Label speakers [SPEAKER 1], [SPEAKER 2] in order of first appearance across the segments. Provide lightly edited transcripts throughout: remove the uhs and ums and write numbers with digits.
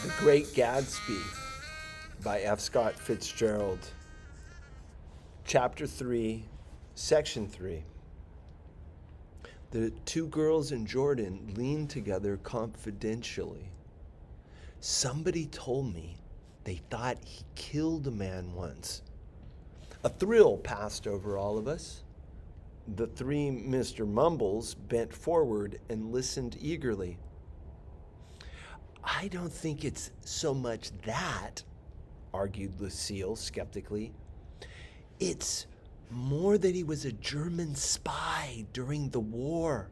[SPEAKER 1] The Great Gatsby by F. Scott Fitzgerald. Chapter 3, Section 3. The two girls and Jordan leaned together confidentially. Somebody told me they thought he killed a man once. A thrill passed over all of us. The three Mr. Mumbles bent forward and listened eagerly. I don't think it's so much that, argued Lucille skeptically. It's more that he was a German spy during the war.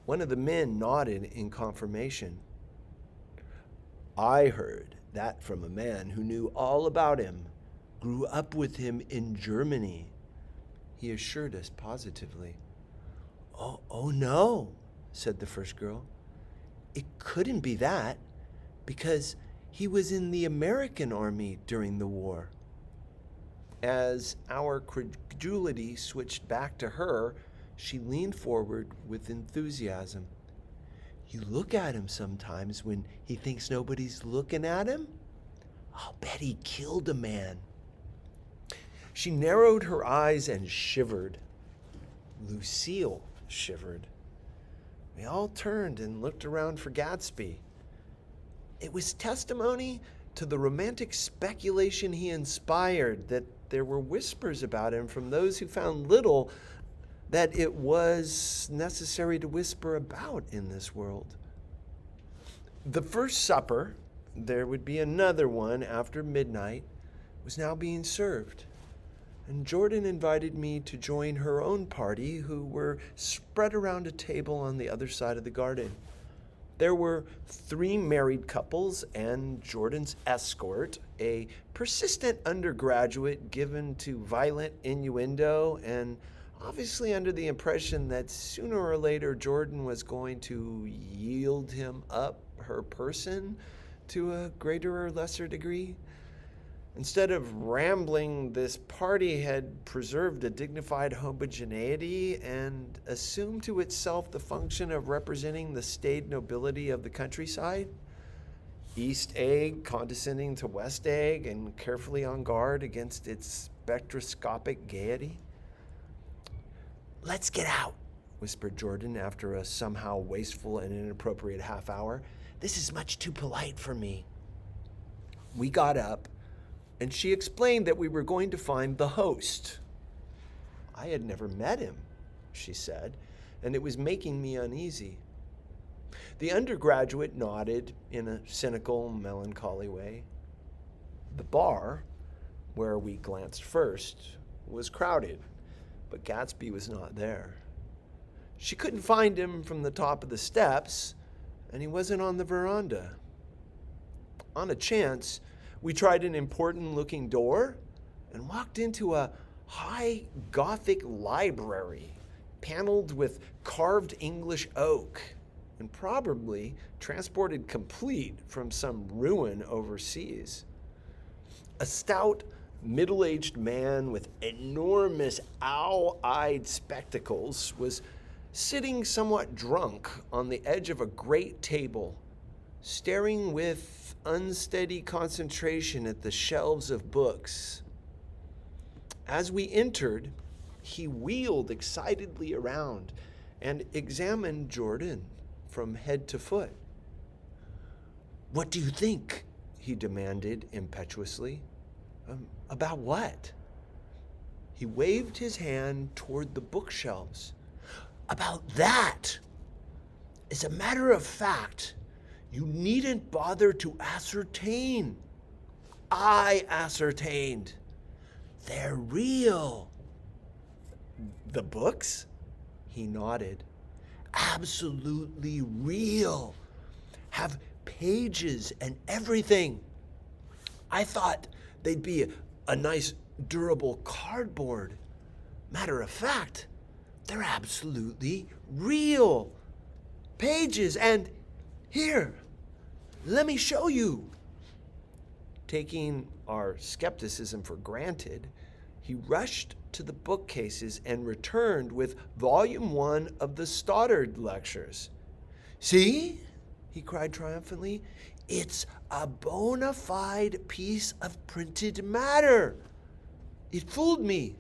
[SPEAKER 1] One of the men nodded in confirmation. I heard that from a man who knew all about him, grew up with him in Germany, he assured us positively. Oh no, said the first girl. It couldn't be that, because he was in the American army during the war. As our credulity switched back to her, she leaned forward with enthusiasm. You look at him sometimes when he thinks nobody's looking at him? I'll bet he killed a man. She narrowed her eyes and shivered. Lucille shivered. We all turned and looked around for Gatsby. It was testimony to the romantic speculation he inspired that there were whispers about him from those who found little that it was necessary to whisper about in this world. The first supper, there would be another one after midnight, was now being served. And Jordan invited me to join her own party, who were spread around a table on the other side of the garden. There were three married couples and Jordan's escort, a persistent undergraduate given to violent innuendo and obviously under the impression that sooner or later Jordan was going to yield him up her person to a greater or lesser degree. Instead of rambling, this party had preserved a dignified homogeneity and assumed to itself the function of representing the staid nobility of the countryside. East Egg condescending to West Egg and carefully on guard against its spectroscopic gaiety. Let's get out, whispered Jordan after a somehow wasteful and inappropriate half hour. This is much too polite for me. We got up, and she explained that we were going to find the host. I had never met him, she said, and it was making me uneasy. The undergraduate nodded in a cynical, melancholy way. The bar, where we glanced first, was crowded, but Gatsby was not there. She couldn't find him from the top of the steps, and he wasn't on the veranda. On a chance, we tried an important-looking door and walked into a high Gothic library, paneled with carved English oak, and probably transported complete from some ruin overseas. A stout, middle-aged man with enormous owl-eyed spectacles was sitting somewhat drunk on the edge of a great table, staring with unsteady concentration at the shelves of books. As we entered, he wheeled excitedly around and examined Jordan from head to foot. What do you think? He demanded impetuously. About what? He waved his hand toward the bookshelves. About that! As a matter of fact, you needn't bother to ascertain. I ascertained. They're real. The books? He nodded. Absolutely real. Have pages and everything. I thought they'd be a nice, durable cardboard. Matter of fact, they're absolutely real. Pages and here, let me show you. Taking our skepticism for granted, he rushed to the bookcases and returned with Volume 1 of the Stoddard Lectures. See? he cried triumphantly. It's a bona fide piece of printed matter. It fooled me.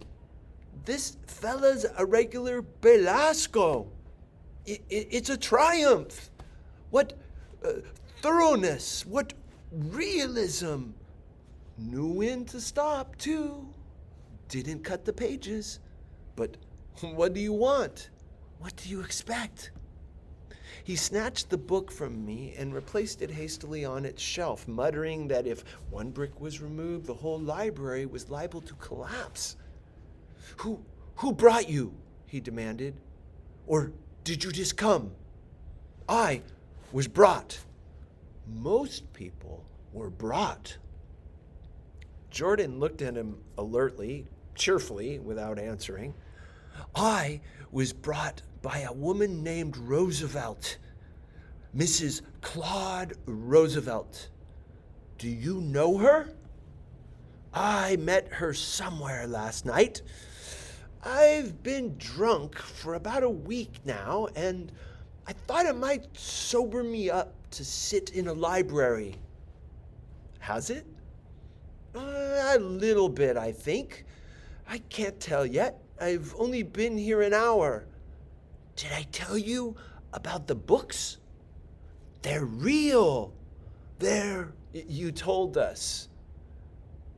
[SPEAKER 1] This fella's a regular Belasco. It's a triumph. What thoroughness, what realism. Knew when to stop, too. Didn't cut the pages. But what do you want? What do you expect? He snatched the book from me and replaced it hastily on its shelf, muttering that if one brick was removed, the whole library was liable to collapse. Who brought you? He demanded. Or did you just come? I was brought. Most people were brought. Jordan looked at him alertly, cheerfully, without answering. I was brought by a woman named Roosevelt, Mrs. Claude Roosevelt. Do you know her? I met her somewhere last night. I've been drunk for about a week now, and I thought it might sober me up to sit in a library. Has it? A little bit, I think. I can't tell yet. I've only been here an hour. Did I tell you about the books? They're real. You told us.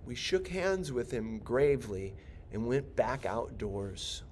[SPEAKER 1] We shook hands with him gravely and went back outdoors.